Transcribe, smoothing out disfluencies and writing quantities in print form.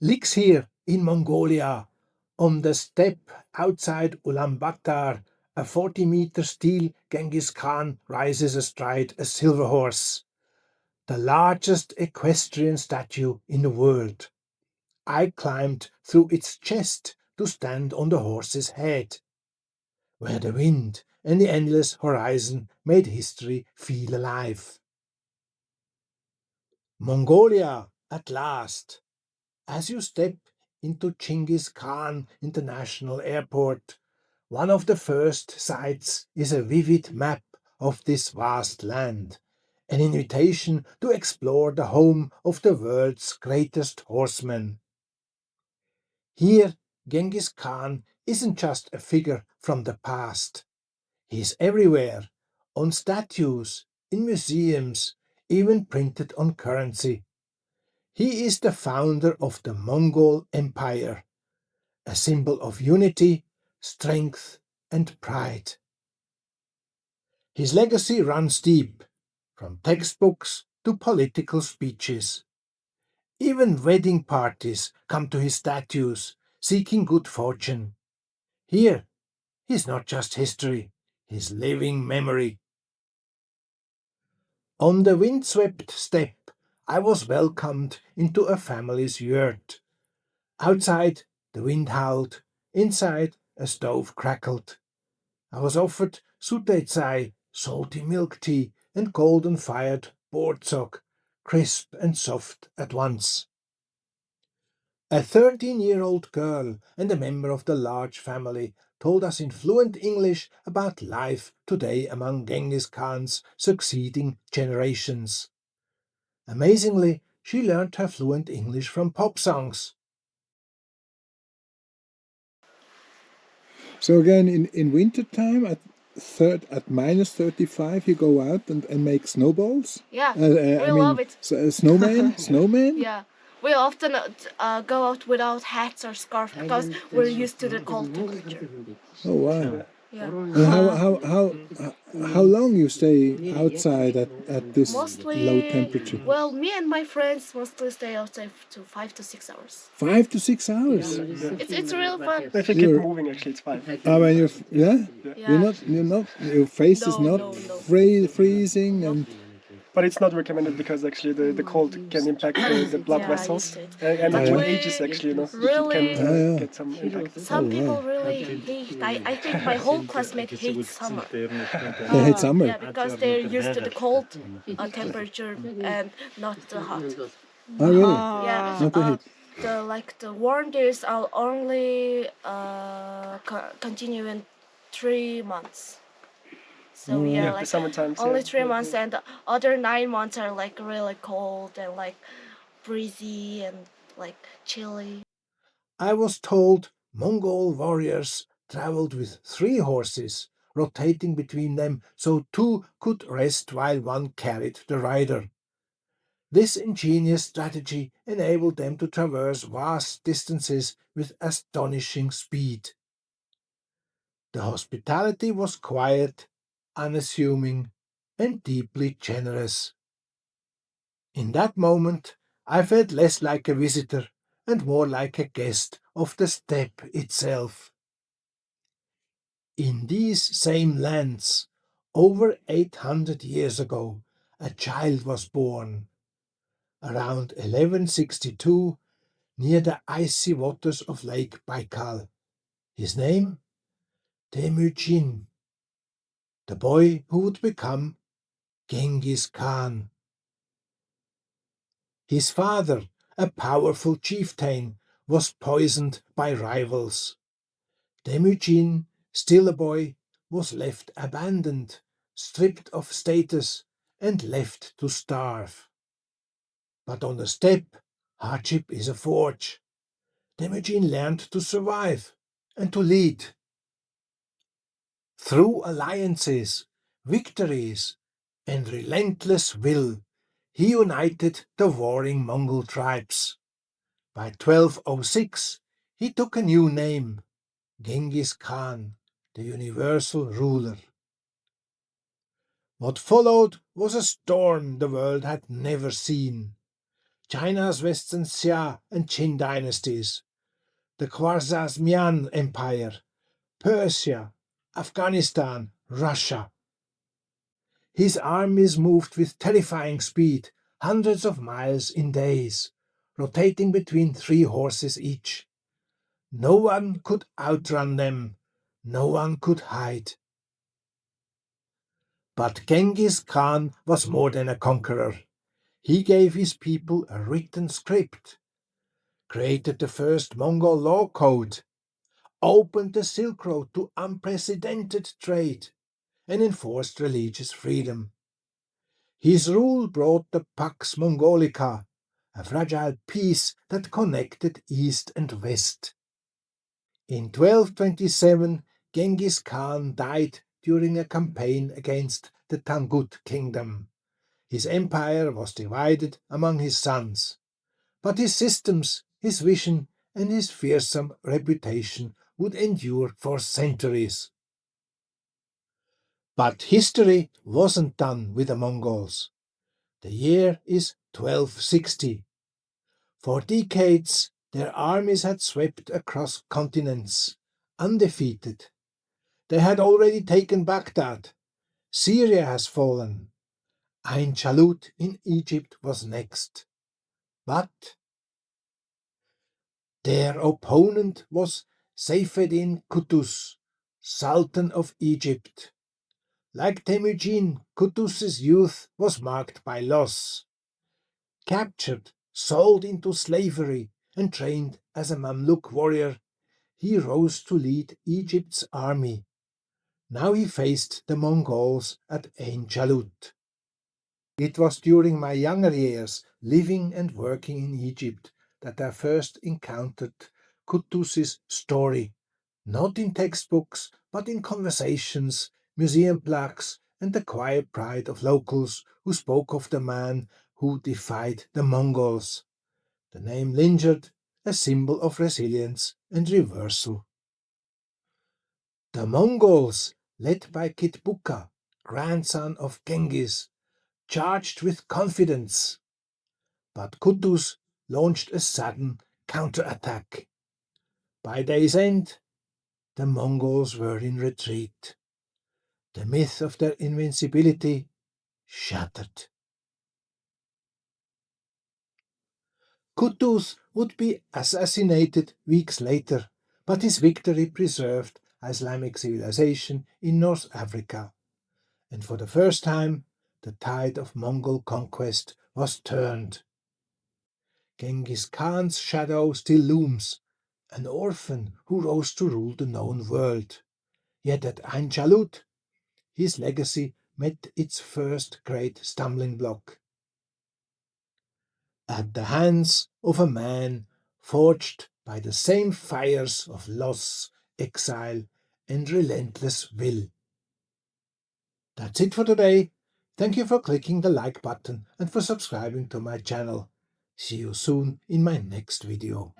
Lives here in Mongolia, on the steppe outside Ulaanbaatar, a 40-meter steel Genghis Khan rises astride a silver horse, the largest equestrian statue in the world. I climbed through its chest to stand on the horse's head, where the wind and the endless horizon made history feel alive. Mongolia, at last! As you step into Genghis Khan International Airport, one of the first sights is a vivid map of this vast land, an invitation to explore the home of the world's greatest horseman. Here, Genghis Khan isn't just a figure from the past. He is everywhere, on statues, in museums, even printed on currency. He is the founder of the Mongol Empire, a symbol of unity, strength, and pride. His legacy runs deep, from textbooks to political speeches. Even wedding parties come to his statues, seeking good fortune. Here, he's not just history, he's living memory. On the windswept steppe, I was welcomed into a family's yurt. Outside, the wind howled. Inside, a stove crackled. I was offered sutetsai, salty milk tea, and golden-fired borzog, crisp and soft at once. A 13-year-old girl and a member of the large family told us in fluent English about life today among Genghis Khan's succeeding generations. Amazingly, she learned her fluent English from pop songs. So again, in winter time at minus 35, you go out and make snowballs. Yeah, we love it. Snowman. Yeah, we often go out without hats or scarves because we're used to the cold temperature. Oh wow! Yeah. And how long you stay outside at this low temperature? Well, me and my friends mostly stay outside to 5 to 6 hours. 5 to 6 hours. It's real fun. If you keep moving, actually, it's fine. When you're Yeah. you're not your face is not No. freezing and. But it's not recommended because actually the cold can impact the blood Yeah, vessels. used And But with we ages, actually, really- it can get some impact. Some people really hate. I think my whole classmate hates summer. They hate summer. Yeah, because they're used to the cold temperature and not the hot. Oh really? Yeah, Not the heat. the warm days are only continue in 3 months. So Yeah, the like summertime. only 3 months, and the other 9 months are like really cold and like breezy and like chilly. I was told Mongol warriors traveled with 3 horses, rotating between them so 2 could rest while one carried the rider. This ingenious strategy enabled them to traverse vast distances with astonishing speed. The hospitality was quiet, unassuming, and deeply generous. In that moment, I felt less like a visitor and more like a guest of the steppe itself. In these same lands, over 800 years ago, a child was born. Around 1162, near the icy waters of Lake Baikal. His name? Temüjin, the boy who would become Genghis Khan. His father, a powerful chieftain, was poisoned by rivals. Temüjin, still a boy, was left abandoned, stripped of status, and left to starve. But on the steppe, hardship is a forge. Temüjin learned to survive and to lead. Through alliances, victories, and relentless will, he united the warring Mongol tribes. By 1206, he took a new name, Genghis Khan, the universal ruler. What followed was a storm the world had never seen. China's Western Xia and Qin dynasties, the Khwarezmian Empire, Persia, Afghanistan, Russia. His armies moved with terrifying speed, hundreds of miles in days, rotating between 3 horses each. No one could outrun them, no one could hide. But Genghis Khan was more than a conqueror. He gave his people a written script, created the first Mongol law code, opened the Silk Road to unprecedented trade, and enforced religious freedom. His rule brought the Pax Mongolica, a fragile peace that connected East and West. In 1227, Genghis Khan died during a campaign against the Tangut kingdom. His empire was divided among his sons, but his systems, his vision, and his fearsome reputation would endure for centuries. But history wasn't done with the Mongols. The year is 1260. For decades, their armies had swept across continents, undefeated. They had already taken Baghdad. Syria has fallen. Ain Jalut in Egypt was next. But their opponent was Seyfeddin Qutuz, Sultan of Egypt. Like Temüjin, Qutuz's youth was marked by loss. Captured, sold into slavery, and trained as a Mamluk warrior, he rose to lead Egypt's army. Now he faced the Mongols at Ain Jalut. It was during my younger years, living and working in Egypt, that I first encountered Qutuz's story, not in textbooks, but in conversations, museum plaques, and the quiet pride of locals who spoke of the man who defied the Mongols. The name lingered, a symbol of resilience and reversal. The Mongols, led by Kitbuka, grandson of Genghis, charged with confidence. But Qutuz launched a sudden counterattack. By day's end, the Mongols were in retreat. The myth of their invincibility shattered. Qutuz would be assassinated weeks later, but his victory preserved Islamic civilization in North Africa. And for the first time, the tide of Mongol conquest was turned. Genghis Khan's shadow still looms, an orphan who rose to rule the known world. Yet at Ain Jalut, his legacy met its first great stumbling block. At the hands of a man forged by the same fires of loss, exile, and relentless will. That's it for today. Thank you for clicking the like button and for subscribing to my channel. See you soon in my next video.